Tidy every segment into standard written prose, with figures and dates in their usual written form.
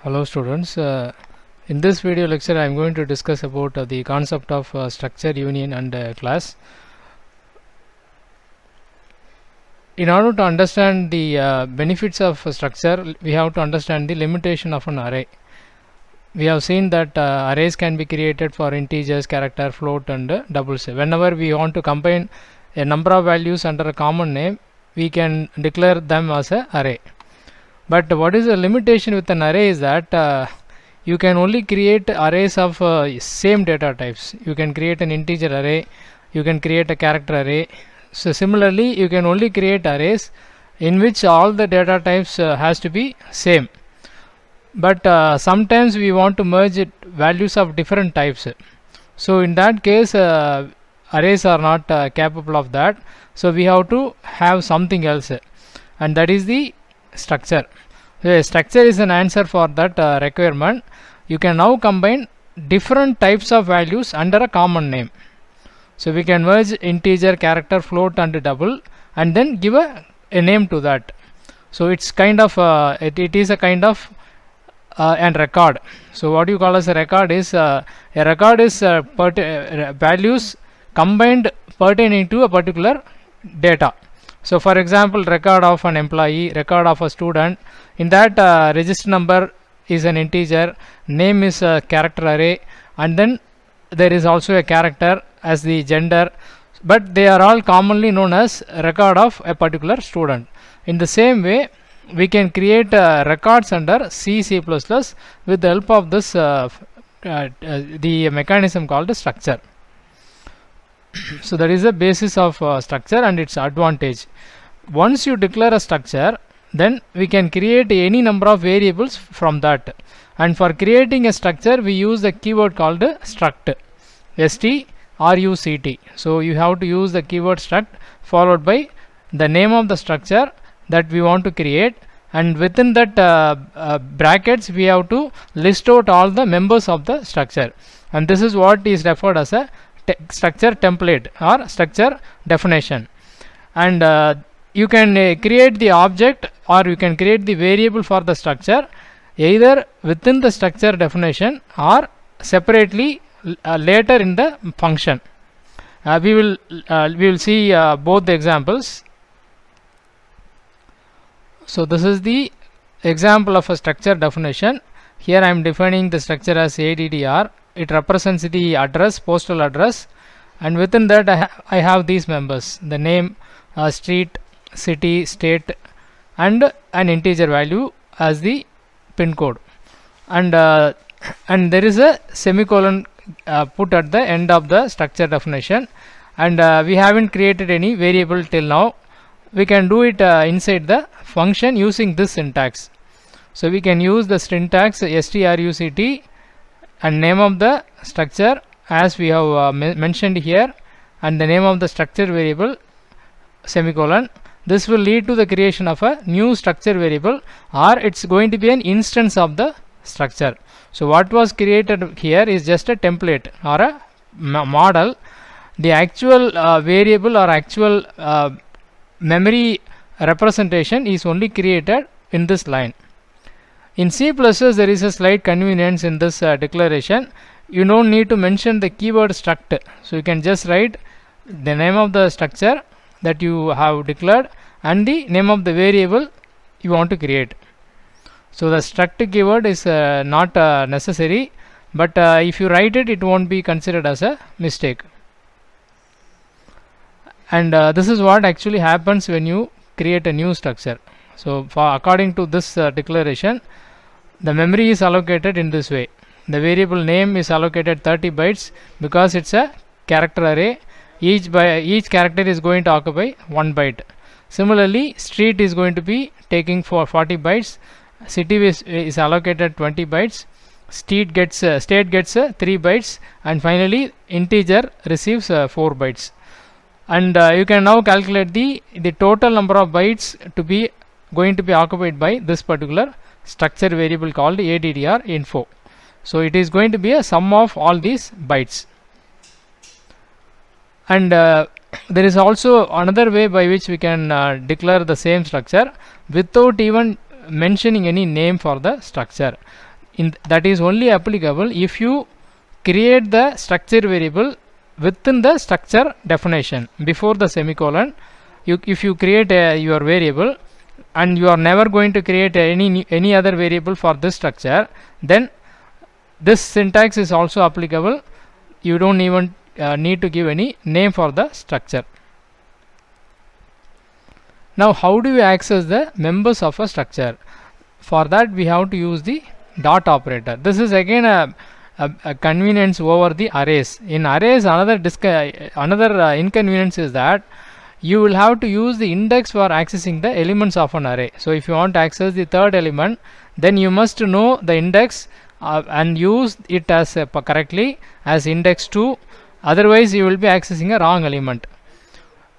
Hello students, in this video lecture I am going to discuss about the concept of structure, union and class. In order to understand the benefits of structure, we have to understand the limitation of an array. We have seen that arrays can be created for integers, character, float and doubles. Whenever we want to combine a number of values under a common name, we can declare them as an array. But what is the limitation with an array is that you can only create arrays of same data types. You can create an integer array, you can create a character array. So similarly, you can only create arrays in which all the data types has to be same. But sometimes we want to merge values of different types. So in that case, arrays are not capable of that. So we have to have something else, and that is the structure. A structure is an answer for that requirement. You can now combine different types of values under a common name. So we can merge integer, character, float and double and then give a name to that. So it's kind of it is a kind of and record. So what you call as a record is values combined pertaining to a particular data. So for example, record of an employee, record of a student, in that register number is an integer, name is a character array, and then there is also a character as the gender, but they are all commonly known as record of a particular student. In the same way, we can create records under C, C++ with the help of this the mechanism called structure. So that is the basis of structure and its advantage. Once you declare a structure, then we can create any number of variables from that, and for creating a structure we use the keyword called struct, struct. So you have to use the keyword struct followed by the name of the structure that we want to create, and within that brackets we have to list out all the members of the structure, and this is what is referred as a structure template or structure definition. And you can create the object or you can create the variable for the structure either within the structure definition or separately later in the function. We will see both the examples. So this is the example of a structure definition. Here I am defining the structure as ADDR. It represents the address, postal address, and within that I have these members: the name, street, city, state, and an integer value as the pin code, and there is a semicolon put at the end of the structure definition, and we haven't created any variable till now. We can do it inside the function using this syntax. So we can use the syntax struct and name of the structure as we have mentioned here, and the name of the structure variable semicolon. This will lead to the creation of a new structure variable, or it's going to be an instance of the structure. So what was created here is just a template or a model. The actual variable or actual memory representation is only created in this line. In C++, there is a slight convenience in this declaration. You don't need to mention the keyword struct. So you can just write the name of the structure that you have declared and the name of the variable you want to create. So the struct keyword is not necessary, but if you write it, it won't be considered as a mistake. And this is what actually happens when you create a new structure. So according to this declaration, the memory is allocated in this way. The variable name is allocated 30 bytes because it's a character array. Each character is going to occupy 1 byte. Similarly, street is going to be taking for 40 bytes. City is allocated 20 bytes. State gets 3 bytes, and finally integer receives 4 bytes. And you can now calculate the total number of bytes going to be occupied by this particular structure variable called ADDR info. So it is going to be a sum of all these bytes. And there is also another way by which we can declare the same structure without even mentioning any name for the structure. that is only applicable if you create the structure variable within the structure definition before the semicolon. If you create your variable and you are never going to create any other variable for this structure, then this syntax is also applicable. You don't even need to give any name for the structure. Now how do you access the members of a structure? For that we have to use the dot operator. This is again a convenience over the arrays. In arrays, another inconvenience is that you will have to use the index for accessing the elements of an array. So if you want to access the third element, then you must know the index and use it as correctly as index 2, otherwise you will be accessing a wrong element.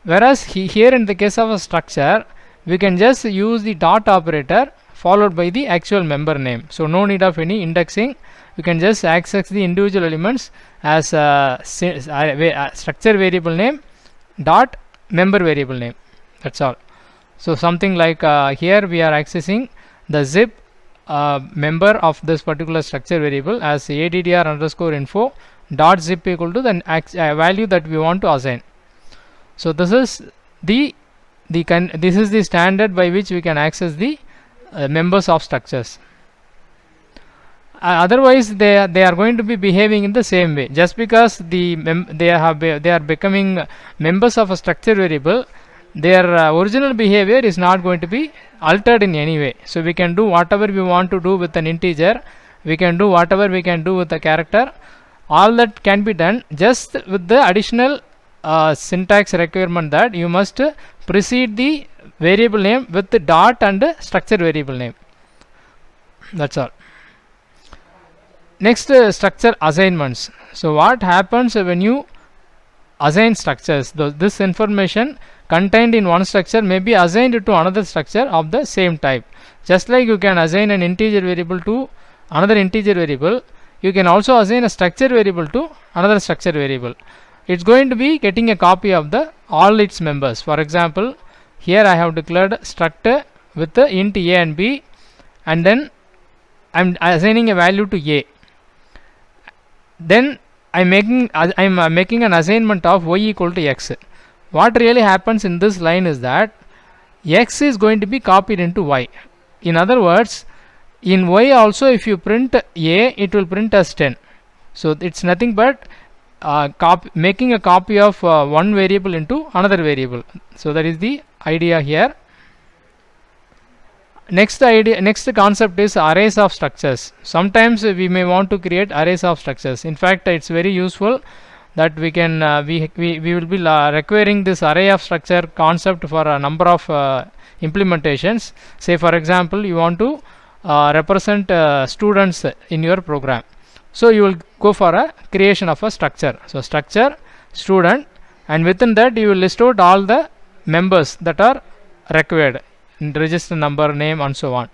Whereas here in the case of a structure, we can just use the dot operator followed by the actual member name. So no need of any indexing. You can just access the individual elements as structure variable name dot member variable name. That's all. So something like here we are accessing the zip member of this particular structure variable as addr underscore info dot zip equal to the value that we want to assign. So this is this is the standard by which we can access the members of structures. Otherwise they are going to be behaving in the same way. Just because they are becoming members of a structure variable, their original behavior is not going to be altered in any way. So we can do whatever we want to do with an integer, we can do whatever we can do with a character. All that can be done just with the additional syntax requirement that you must precede the variable name with the dot and structure variable name. That's all. Next, structure assignments. So what happens when you assign structures? This information contained in one structure may be assigned to another structure of the same type. Just like you can assign an integer variable to another integer variable, you can also assign a structure variable to another structure variable. It's going to be getting a copy of all its members. For example, here I have declared struct with the int a and b, and then I'm assigning a value to a. Then I'm making an assignment of y equal to x. What really happens in this line is that x is going to be copied into y. In other words, in y also if you print a, it will print as 10. So it's nothing but making a copy of one variable into another variable. So that is the idea here. Next concept is arrays of structures. Sometimes we may want to create arrays of structures. In fact, it's very useful that we can we will be requiring this array of structure concept for a number of implementations. Say for example, you want to represent students in your program. So you will go for a creation of a structure. So structure student, and within that you will list out all the members that are required, register number, name, and so on.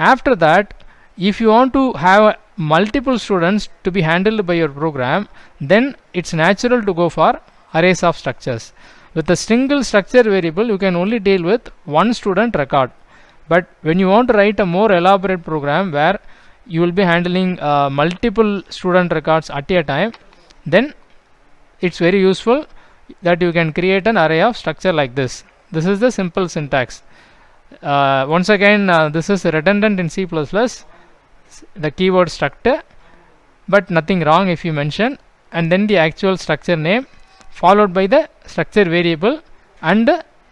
After that, if you want to have multiple students to be handled by your program, then it's natural to go for arrays of structures. With a single structure variable, you can only deal with one student record. But when you want to write a more elaborate program where you will be handling multiple student records at a time, then it's very useful that you can create an array of structure like this. This is the simple syntax. Once again, this is redundant in C++, the keyword struct, but nothing wrong if you mention, and then the actual structure name followed by the structure variable and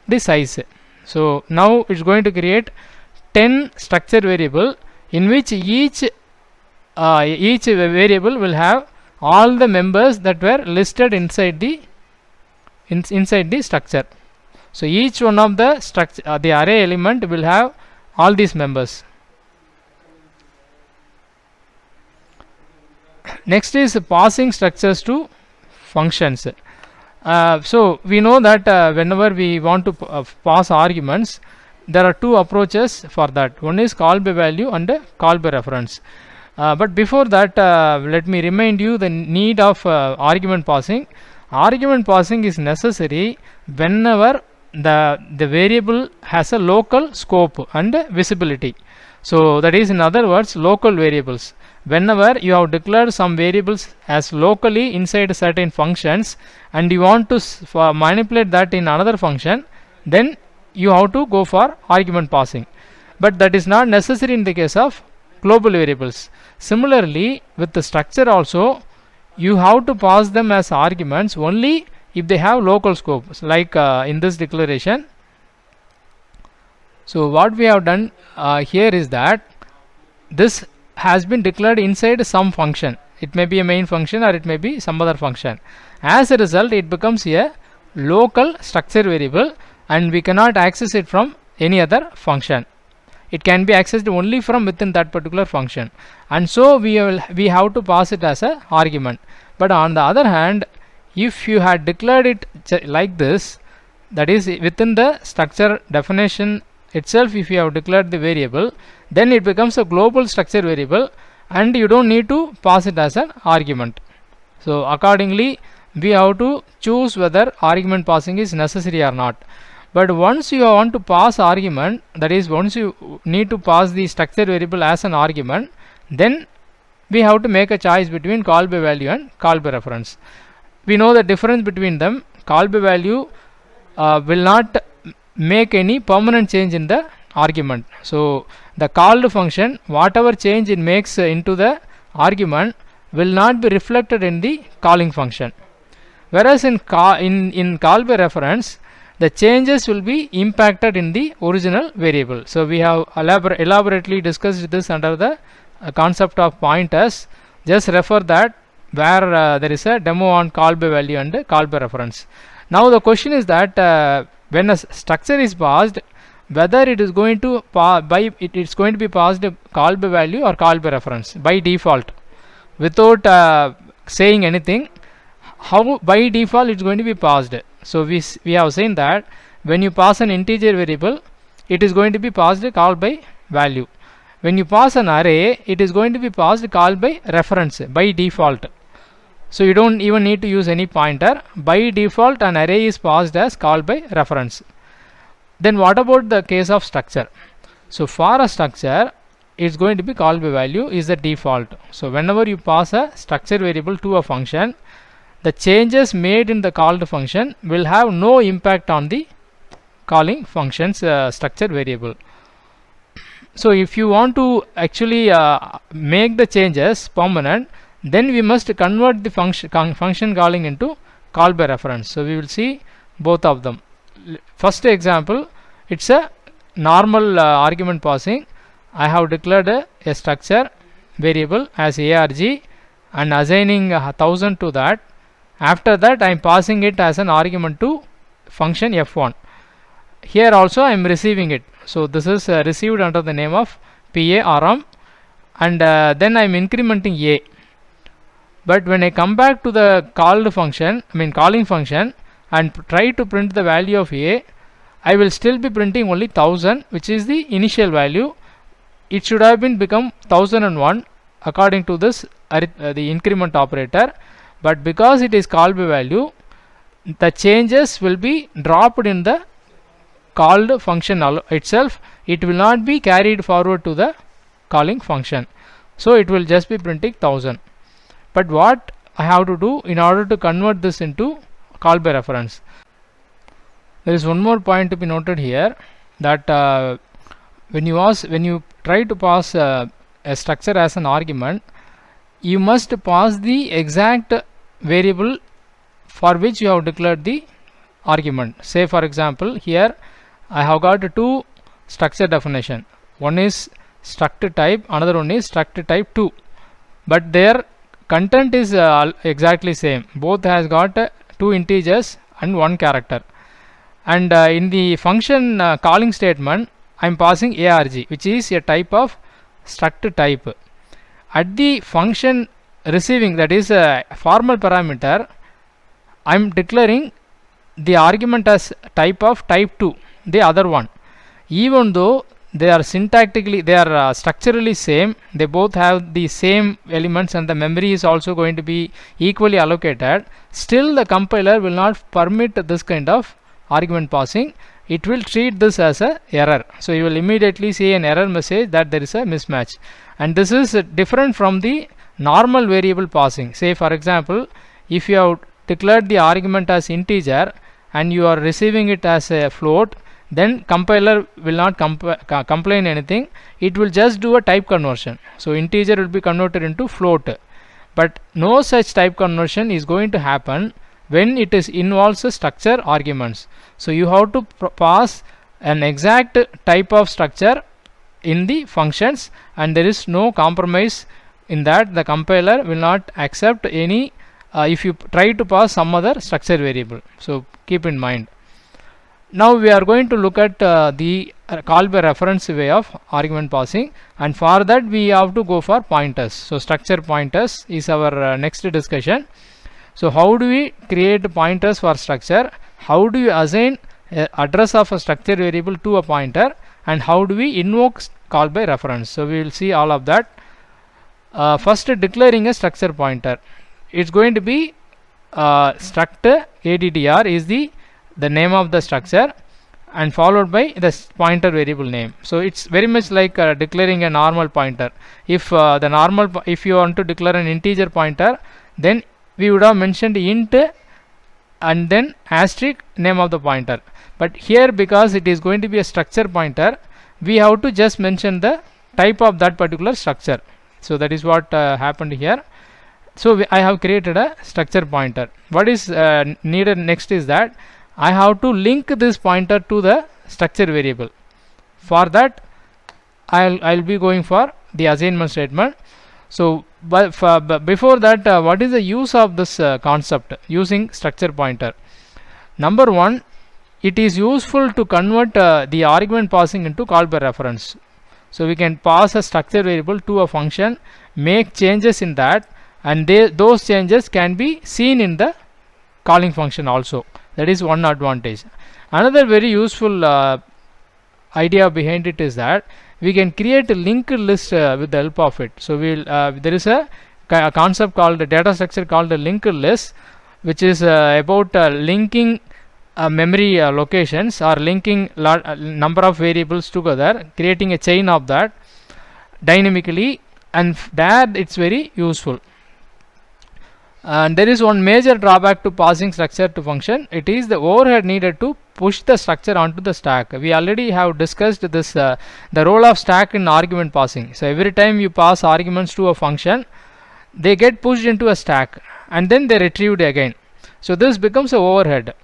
the size. So now it's going to create 10 structure variable in which each variable will have all the members that were listed inside the structure. So each one of the structure, the array element will have all these members. Next is passing structures to functions. So we know that whenever we want to pass arguments, there are two approaches for that. One is call by value and call by reference. But before that, let me remind you the need of argument passing. Argument passing is necessary whenever the variable has a local scope and visibility. So that is, in other words, local variables. Whenever you have declared some variables as locally inside certain functions and you want to manipulate that in another function, then you have to go for argument passing. But that is not necessary in the case of global variables. Similarly, with the structure also, you have to pass them as arguments only if they have local scope, like in this declaration. So what we have done here is that this has been declared inside some function. It may be a main function or it may be some other function. As a result, it becomes a local structure variable and we cannot access it from any other function. It can be accessed only from within that particular function, and so we have to pass it as a argument. But on the other hand, if you had declared it like this, that is within the structure definition itself, if you have declared the variable, then it becomes a global structure variable and you don't need to pass it as an argument. So accordingly, we have to choose whether argument passing is necessary or not. But once you want to pass argument, that is, once you need to pass the structure variable as an argument, then we have to make a choice between call by value and call by reference. We know the difference between them. Call by value will not make any permanent change in the argument. So the called function, whatever change it makes into the argument, will not be reflected in the calling function. Whereas in call by reference, the changes will be impacted in the original variable. So we have elaborately discussed this under the concept of pointers. Just refer that, where there is a demo on call by value and call by reference. Now the question is that when a structure is passed, whether it is going to it's going to be passed call by value or call by reference by default, without saying anything. How by default it's going to be passed? So we have seen that when you pass an integer variable, it is going to be passed call by value. When you pass an array, it is going to be passed call by reference by default. So you don't even need to use any pointer. By default, an array is passed as call by reference. Then what about the case of structure? So for a structure, it's going to be call by value is the default. So whenever you pass a structure variable to a function, the changes made in the called function will have no impact on the calling function's structure variable. So if you want to actually make the changes permanent, then we must convert the function calling into call by reference. So we will see both of them. First example, it's a normal argument passing. I have declared a structure variable as arg and assigning 1000 to that. After that, I am passing it as an argument to function f1. Here also I am receiving it. So this is received under the name of PA_rm, and then I am incrementing a. But when I come back to the calling function and try to print the value of a, I will still be printing only 1000, which is the initial value. It should have been become 1001 according to this the increment operator. But because it is call by value, the changes will be dropped in the called function itself. It will not be carried forward to the calling function. So it will just be printing 1000. But what I have to do in order to convert this into call by reference? There is one more point to be noted here, that when you try to pass a structure as an argument, you must pass the exact variable for which you have declared the argument. Say for example, here I have got two structure definition. One is struct type, another one is struct type 2, but their content is exactly same. Both has got two integers and one character. And in the function calling statement, I am passing arg, which is a type of struct type. At the function receiving, that is a formal parameter, I am declaring the argument as type of type 2, the other one. Even though they are syntactically, they are structurally same, they both have the same elements and the memory is also going to be equally allocated, still the compiler will not permit this kind of argument passing. it will treat this as a error. So you will immediately see an error message that there is a mismatch, and this is different from the normal variable passing. Say for example, if you have declared the argument as integer and you are receiving it as a float, then compiler will not complain anything. It will just do a type conversion. So integer will be converted into float, but no such type conversion is going to happen when it is involves a structure arguments. So you have to pass an exact type of structure in the functions, and there is no compromise in that. The compiler will not accept any if you try to pass some other structure variable. So keep in mind. Now we are going to look at the call by reference way of argument passing, and for that we have to go for pointers. So structure pointers is our next discussion. So how do we create pointers for structure? How do you assign address of a structure variable to a pointer, and how do we invoke call by reference? So we will see all of that. First, declaring a structure pointer. It's going to be struct addr is the name of the structure, and followed by the pointer variable name. So it's very much like declaring a normal pointer. If if you want to declare an integer pointer, then we would have mentioned int and then asterisk name of the pointer. But here, because it is going to be a structure pointer, we have to just mention the type of that particular structure. So that is what happened here. So I have created a structure pointer. What is needed next is that I have to link this pointer to the structure variable. For that, I'll be going for the assignment statement. So before that, what is the use of this concept using structure pointer? Number one, it is useful to convert the argument passing into call by reference. So we can pass a structure variable to a function, make changes in that, and those changes can be seen in the calling function also. That is one advantage. Another very useful idea behind it is that we can create a linked list with the help of it. So there is a concept called a data structure called a linked list, which is about linking memory locations, or linking number of variables together, creating a chain of that dynamically, and that it's very useful. And there is one major drawback to passing structure to function. It is the overhead needed to push the structure onto the stack. We already have discussed this the role of stack in argument passing. So every time you pass arguments to a function, they get pushed into a stack and then they retrieved again. So this becomes an overhead.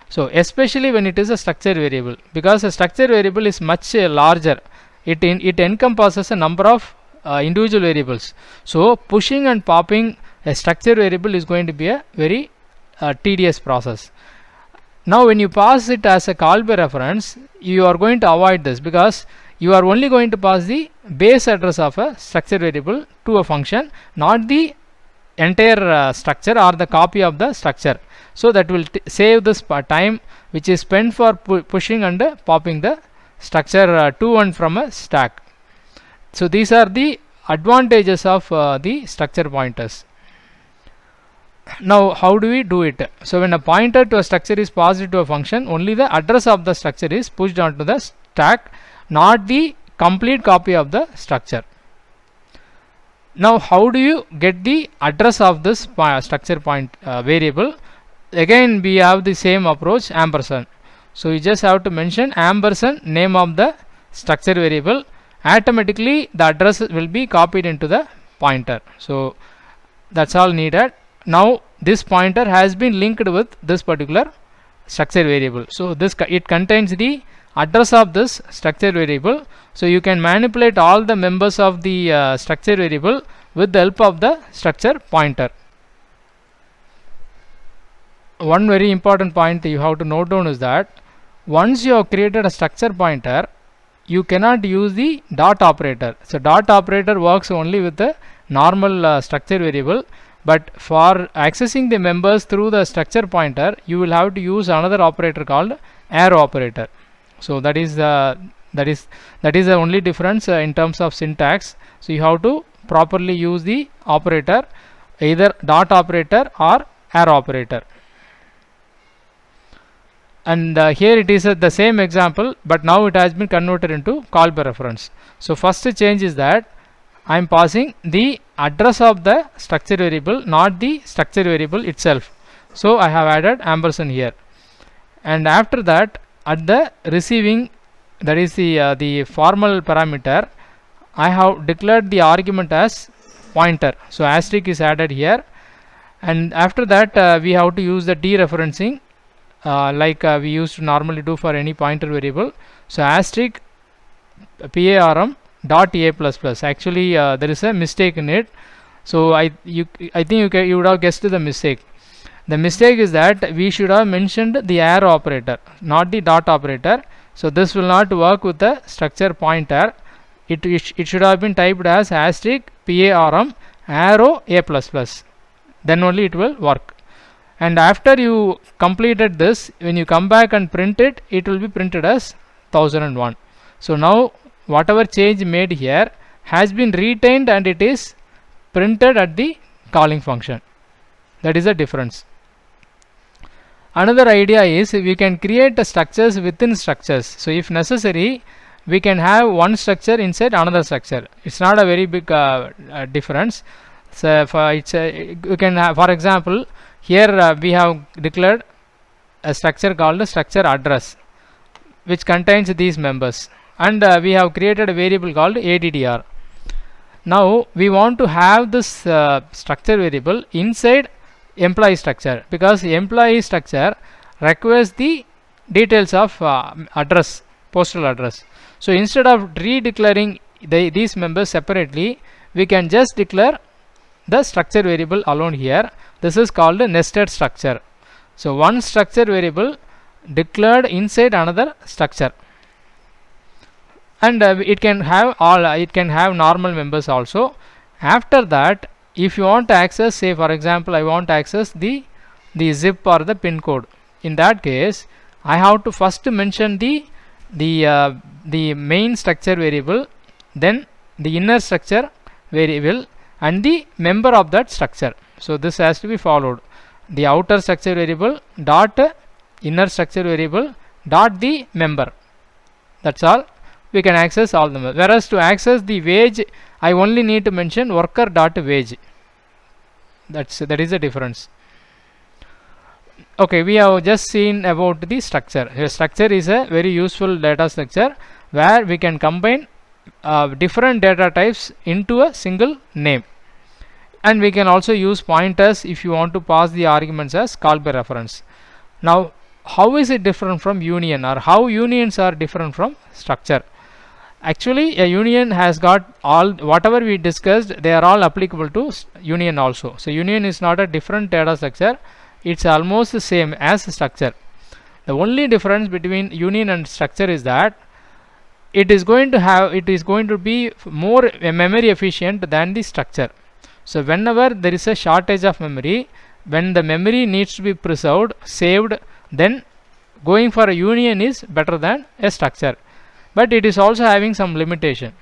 So especially when it is a structure variable, because a structure variable is much larger, it encompasses a number of individual variables. So pushing and popping a structure variable is going to be a very tedious process. Now when you pass it as a call by reference, you are going to avoid this, because you are only going to pass the base address of a structure variable to a function, not the entire structure or the copy of the structure. So that will save this time which is spent for pushing and popping the structure to and from a stack. So these are the advantages of the structure pointers. Now how do we do it? So when a pointer to a structure is passed to a function, only the address of the structure is pushed onto the stack, not the complete copy of the structure. Now how do you get the address of this structure variable? Again we have the same approach, ampersand. So you just have to mention ampersand name of the structure variable. Automatically the address will be copied into the pointer. So that's all needed. Now this pointer has been linked with this particular structure variable. So it contains the address of this structure variable. So you can manipulate all the members of the structure variable with the help of the structure pointer. One very important point you have to note down is that once you have created a structure pointer, you cannot use the dot operator. So dot operator works only with the normal structure variable, but for accessing the members through the structure pointer, you will have to use another operator called arrow operator. So that is the only difference in terms of syntax. So you have to properly use the operator, either dot operator or arrow operator. and here it is the same example, but now it has been converted into call by reference. So first change is that I am passing the address of the structure variable, not the structure variable itself. So I have added ampersand here, and after that at the receiving, that is the formal parameter, I have declared the argument as pointer. So asterisk is added here, and after that we have to use the dereferencing like we used to normally do for any pointer variable. So asterisk PARM dot A plus plus. Actually there is a mistake in it. So I think you would have guessed the mistake. The mistake is that we should have mentioned the arrow operator, not the dot operator. So this will not work with the structure pointer. It should have been typed as asterisk PARM arrow A plus plus. Then only it will work. And after you completed this, when you come back and print it, it will be printed as 1001. So now whatever change made here has been retained and it is printed at the calling function. That is the difference. Another idea is we can create structures within structures. So if necessary, we can have one structure inside another structure. It's not a very big difference. So you can have, for example, here we have declared a structure called structure address, which contains these members, and we have created a variable called ADDR. Now we want to have this structure variable inside employee structure, because employee structure requires the details of address, postal address. So instead of redeclaring these members separately, we can just declare the structure variable alone here. This is called a nested structure. So one structure variable declared inside another structure, and it can have normal members also. After that, if you want to access, say for example I want to access the zip or the pin code, in that case I have to first mention the main structure variable, then the inner structure variable and the member of that structure. So this has to be followed. The outer structure variable dot inner structure variable dot the member. That's all. We can access all the members. Whereas to access the wage, I only need to mention worker dot wage. That is the difference. Okay, we have just seen about the structure. A structure is a very useful data structure where we can combine different data types into a single name, and we can also use pointers if you want to pass the arguments as call by reference. Now how is it different from union, or how unions are different from structure? Actually a union has got all whatever we discussed, they are all applicable to union also. So union is not a different data structure, it's almost the same as structure. The only difference between union and structure is that it is going to be more memory efficient than the structure. So whenever there is a shortage of memory, when the memory needs to be preserved, saved, then going for a union is better than a structure. But it is also having some limitation.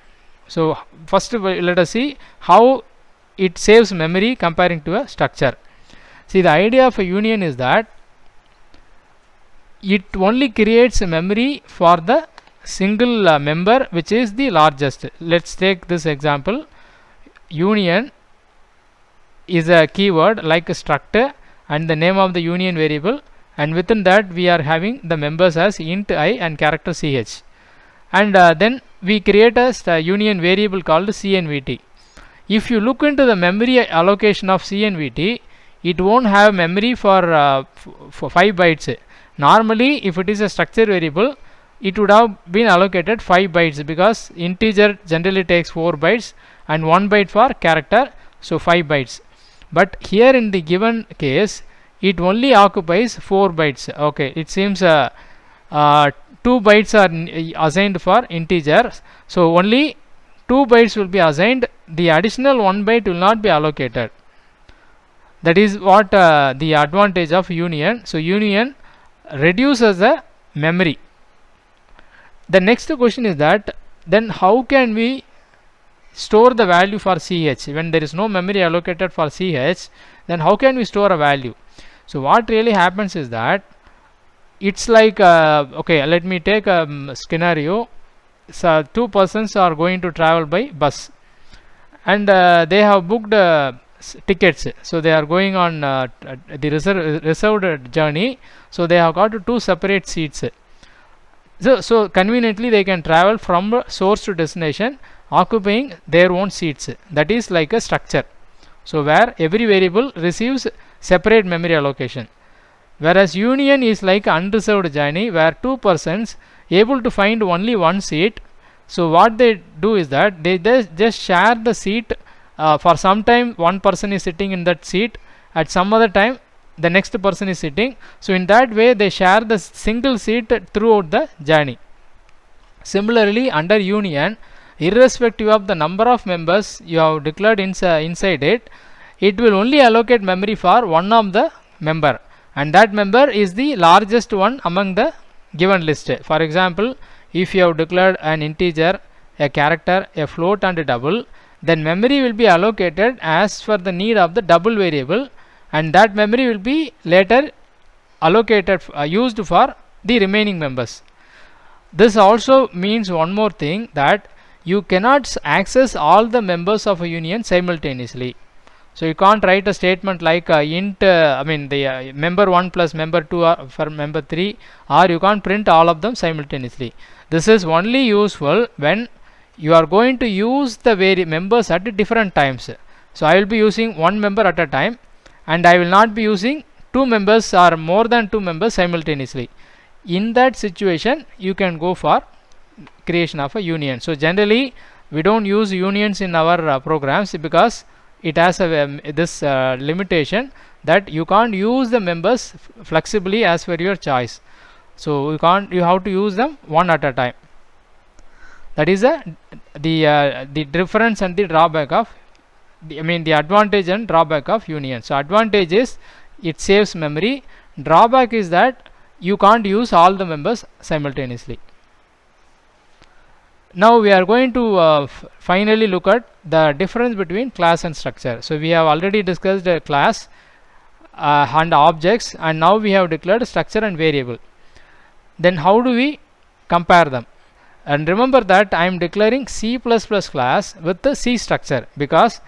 So first let us see how it saves memory comparing to a structure. See, the idea of a union is that it only creates a memory for the single member which is the largest. Let's take this example. Union is a keyword like a struct and the name of the union variable, and within that we are having the members as int I and character ch, and then we create a union variable called CNVT. If you look into the memory allocation of CNVT, it won't have memory for 5 bytes. Normally if it is a structure variable, it would have been allocated 5 bytes, because integer generally takes 4 bytes and 1 byte for character, so 5 bytes. But here in the given case, it only occupies 4 bytes. Okay, it seems 2 bytes are assigned for integers, so only 2 bytes will be assigned. The additional 1 byte will not be allocated. That is what the advantage of union. So union reduces the memory. The next question is that then how can we store the value for ch when there is no memory allocated for ch? Then how can we store a value? So what really happens is that it's like okay, let me take a scenario. So two persons are going to travel by bus, and they have booked tickets, so they are going on the reserved journey, so they have got two separate seats. So conveniently they can travel from source to destination occupying their own seats. That is like a structure, so where every variable receives separate memory allocation. Whereas union is like unreserved journey where two persons able to find only one seat. So what they do is that they just share the seat. For some time one person is sitting in that seat, at some other time the next person is sitting. So in that way they share the single seat throughout the journey. Similarly, under union, irrespective of the number of members you have declared inside it, it will only allocate memory for one of the member, and that member is the largest one among the given list. For example, if you have declared an integer, a character, a float and a double, then memory will be allocated as per the need of the double variable, and that memory will be later allocated used for the remaining members. This also means one more thing, that you cannot access all the members of a union simultaneously. So you can't write a statement like int the member 1 plus member 2 for member 3, or you can't print all of them simultaneously. This is only useful when you are going to use the members at different times. So I will be using one member at a time, and I will not be using two members or more than two members simultaneously. In that situation you can go for creation of a union. So generally we don't use unions in our programs, because it has a this limitation that you can't use the members flexibly as per your choice. So you have to use them one at a time. That is the difference and the drawback of the advantage and drawback of union. So advantage is it saves memory. Drawback is that you can't use all the members simultaneously. Now we are going to finally look at the difference between class and structure. So we have already discussed class and objects, and now we have declared structure and variable. Then how do we compare them? And remember that I am declaring C++ class with the C structure, because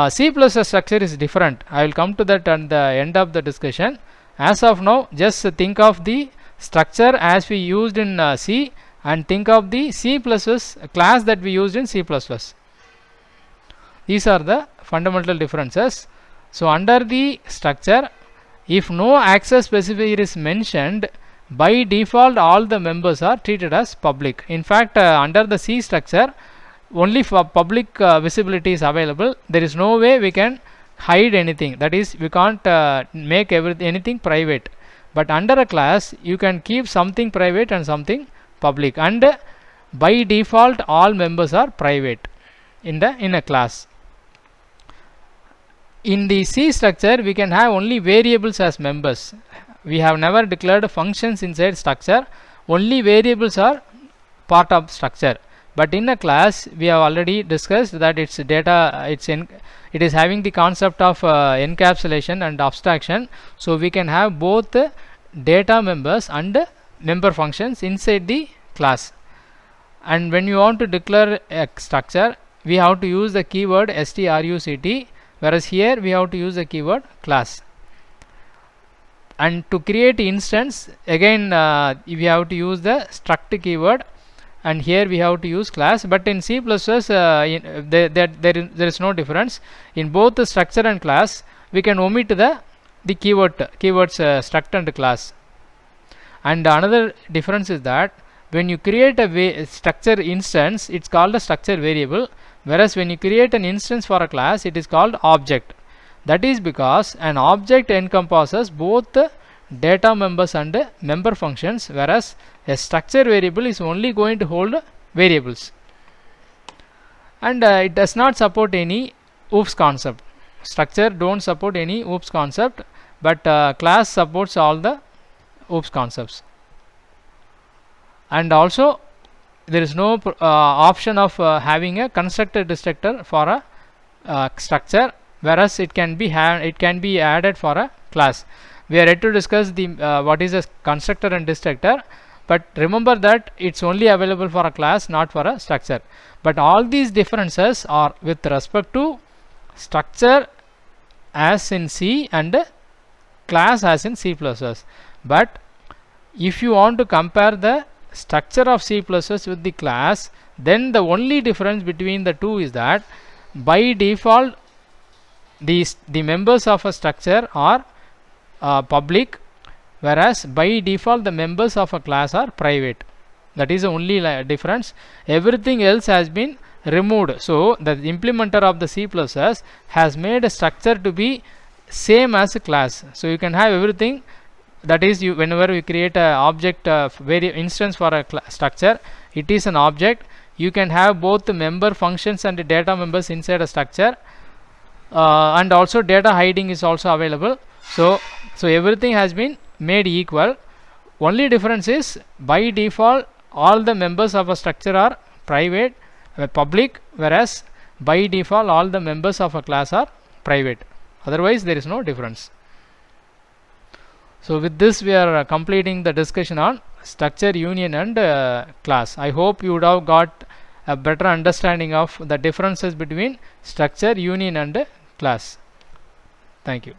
C++ structure is different. I will come to that at the end of the discussion. As of now, just think of the structure as we used in C, and think of the C++ class that we used in C++. These are the fundamental differences. So under the structure, if no access specifier is mentioned, by default all the members are treated as public. In fact, under the C structure, only for public visibility is available. There is no way we can hide anything, that is we can't make anything private. But under a class you can keep something private and something public, and by default all members are private in a class. In the C structure we can have only variables as members. We have never declared functions inside structure, only variables are part of structure. But in a class we have already discussed that its data, it is having the concept of encapsulation and abstraction. So we can have both data members and member functions inside the class. And when you want to declare a structure, we have to use the keyword struct, whereas here we have to use the keyword class. And to create instance, again we have to use the struct keyword, and here we have to use class. But in C++, there is no difference. In both the structure and class we can omit the keywords struct and class. And another difference is that when you create a structure instance, it's called a structure variable, whereas when you create an instance for a class, it is called object. That is because an object encompasses both the data members and member functions, whereas a structure variable is only going to hold variables. And it does not support any OOPS concept. Structure don't support any OOPS concept, but class supports all the OOPS concepts. And also there is no option of having a constructor destructor for a structure, whereas it can be added for a class. We are yet to discuss the what is a constructor and destructor, but remember that it's only available for a class, not for a structure. But all these differences are with respect to structure as in C and class as in C++. But if you want to compare the structure of C++ with the class, then the only difference between the two is that by default the members of a structure are public, whereas by default the members of a class are private. That is the only difference. Everything else has been removed. So the implementer of the C++ has made a structure to be same as a class. So you can have everything. That is, you whenever you create a object instance for a structure, it is an object. You can have both the member functions and the data members inside a structure, and also data hiding is also available. So everything has been made equal. Only difference is by default all the members of a structure are private, public, whereas by default all the members of a class are private. Otherwise there is no difference. So with this we are completing the discussion on structure, union and class. I hope you would have got a better understanding of the differences between structure, union and class. Thank you.